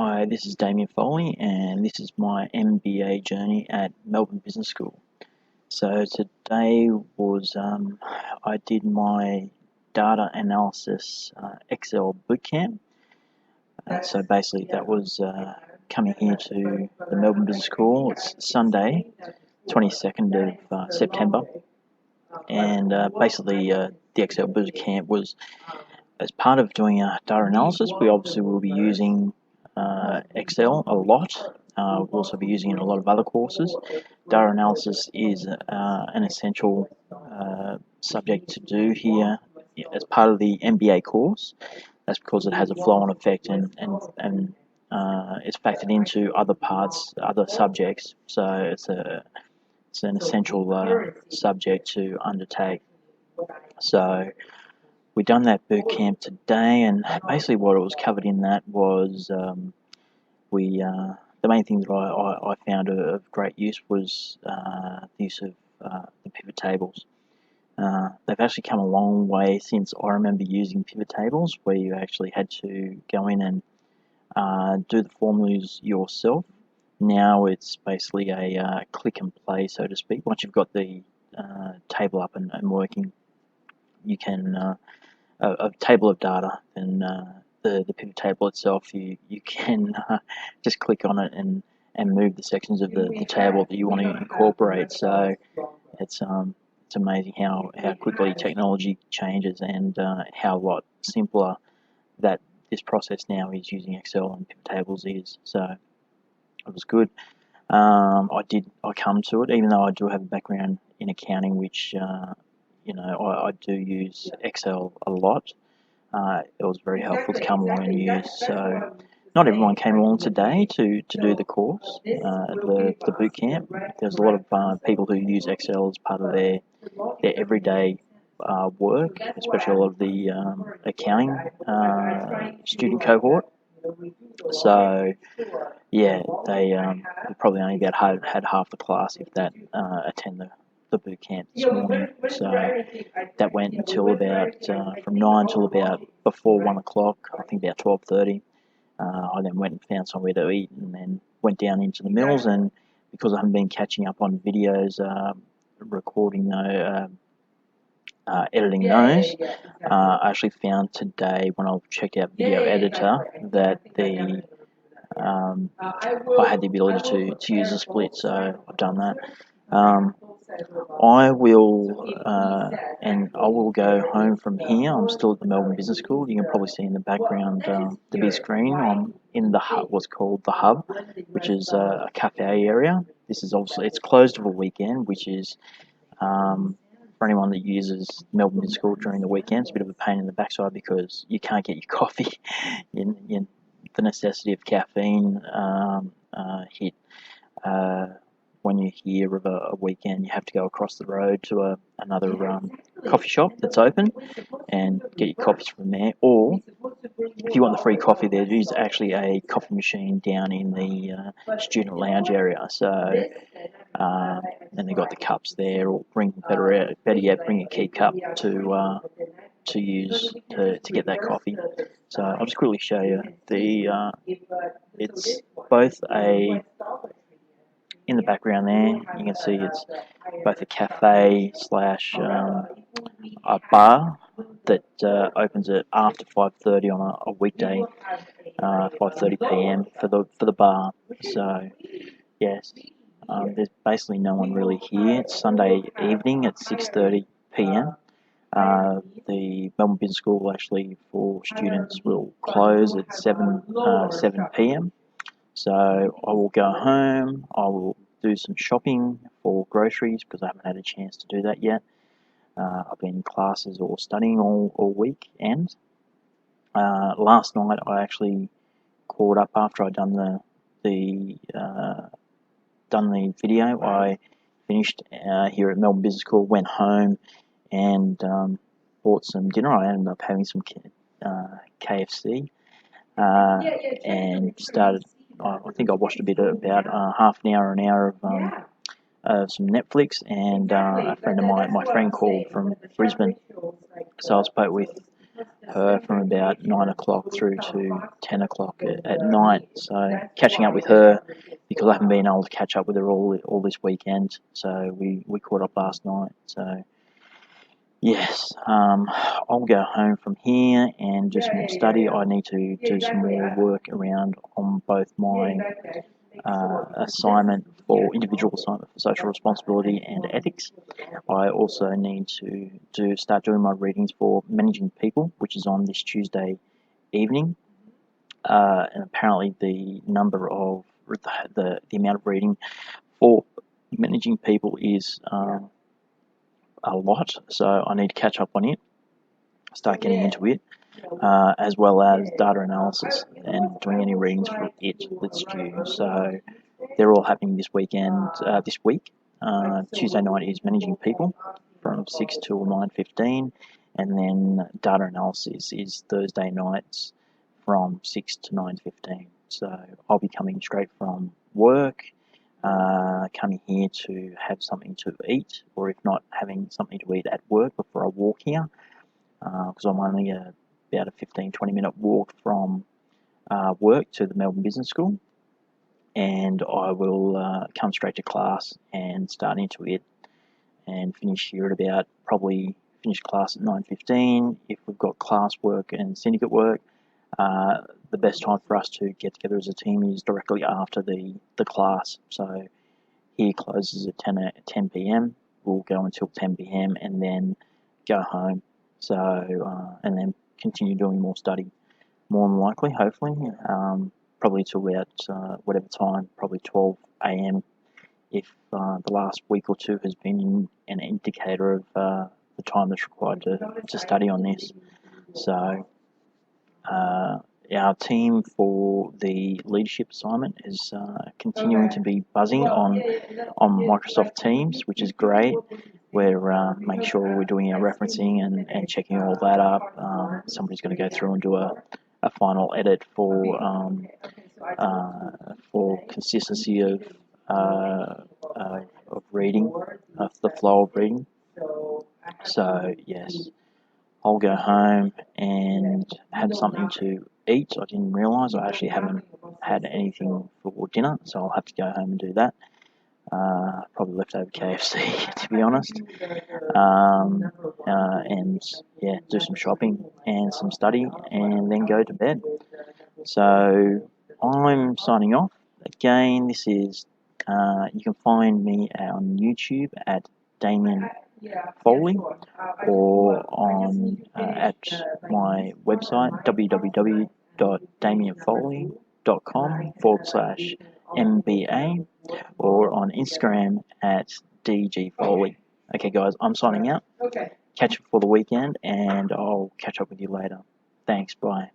Hi, this is Damien Foley, and this is my MBA journey at Melbourne Business School. So today was I did my data analysis Excel bootcamp. So basically, that was coming here to the Melbourne Business School. It's Sunday, 22nd of September, and basically the Excel bootcamp was as part of doing a data analysis. We obviously will be using Excel a lot. We'll also be using it in a lot of other courses. Data analysis is an essential subject to do here as part of the MBA course. That's because it has a flow-on effect and it's factored into other parts, other subjects. So it's an essential subject to undertake. So we done that boot camp today, and basically what it was covered in that was the main thing that I found of great use was the use of the pivot tables. They've actually come a long way since I remember using pivot tables, where you actually had to go in and do the formulas yourself. Now it's basically a click and play, so to speak. Once you've got the table up and working, you can a table of data, and the pivot table itself, you can just click on it and move the sections of the table that you want to incorporate. So it's amazing how quickly technology changes, and how a lot simpler that this process now is using Excel and pivot tables is. So it was good. I come to it, even though I do have a background in accounting, which I do use Excel a lot. It was very helpful to come along and use. So not everyone came along today to do the course, the boot camp. There's a lot of people who use Excel as part of their everyday work, especially a lot of the accounting student cohort. So yeah, they probably only had half the class, if that, attend the boot camp this morning. So that went until about from 9 till about before 1 o'clock. I think about 12:30. I then went and found somewhere to eat, and then went down into the mills. And because I haven't been catching up on videos, recording editing those, I actually found today, when I checked out Video Editor, that I had the ability to use a split, so I've done that. I will go home from here. I'm still at the Melbourne Business School. You can probably see in the background the big screen. I'm in the hub, what's called the hub, which is a cafe area. This is obviously, it's closed for the weekend, which is for anyone that uses Melbourne Business School during the weekend, it's a bit of a pain in the backside because you can't get your coffee. The necessity of caffeine hit when you're here of a weekend. You have to go across the road to another coffee shop that's open and get your coffees from there. Or if you want the free coffee, there is actually a coffee machine down in the student lounge area. So and they've got the cups there, or better yet, bring a key cup to use to get that coffee. So I'll just quickly show you it's both in the background there, you can see it's both a cafe slash a bar that opens at after 5:30 on a weekday, 5:30 p.m. for the bar. So yes, there's basically no one really here. It's Sunday evening at 6:30 p.m. The Melbourne Business School actually for students will close at 7 p.m. So I will go home. I will do some shopping for groceries because I haven't had a chance to do that yet. I've been in classes or studying all week. And last night I actually caught up after I'd done the video. I finished here at Melbourne Business School, went home and bought some dinner. I ended up having some KFC and started. I think I watched a bit about half an hour of some Netflix, and a friend of mine, my friend called from Brisbane, so I spoke with her from about 9 o'clock through to 10 o'clock at night. So catching up with her, because I haven't been able to catch up with her all this weekend. So we caught up last night. So yes, I'll go home from here and do some more study. I need to do some more work around on both my individual assignment for social responsibility and ethics. I also need to start doing my readings for managing people, which is on this Tuesday evening. And apparently the amount of reading for managing people is a lot, so I need to catch up on it, start getting into it, as well as data analysis and doing any readings for it that's due. So they're all happening this week. Tuesday night is managing people from 6 till 9:15, and then data analysis is Thursday nights from 6 to 9:15. So I'll be coming straight from work, coming here to have something to eat, or if not, having something to eat at work before I walk here, because I'm only about a 15-20 minute walk from work to the Melbourne Business School, and I will come straight to class and start into it and finish here at about, probably finish class at 9:15. If we've got class work and syndicate work, the best time for us to get together as a team is directly after the class. So here closes at 10 p.m. We'll go until 10 p.m. and then go home. So and then continue doing more study, more than likely, hopefully, probably till about whatever time, probably 12 a.m. if the last week or two has been an indicator of the time that's required to study on this. So our team for the leadership assignment is continuing to be buzzing on Microsoft Teams, which is great. We're making sure we're doing our referencing and checking all that up. Somebody's going to go through and do a final edit for consistency of reading, the flow of reading. So yes, I'll go home and have something to eat. I didn't realise I actually haven't had anything for dinner, so I'll have to go home and do that. Probably leftover KFC, to be honest. And yeah, do some shopping and some study, and then go to bed. So I'm signing off. Again, this is you can find me on YouTube at Damien Foley, or on at my website www.damienfoley.com/MBA, or on Instagram at DG Foley. Okay, guys, I'm signing out. Catch you for the weekend, and I'll catch up with you later. Thanks, bye.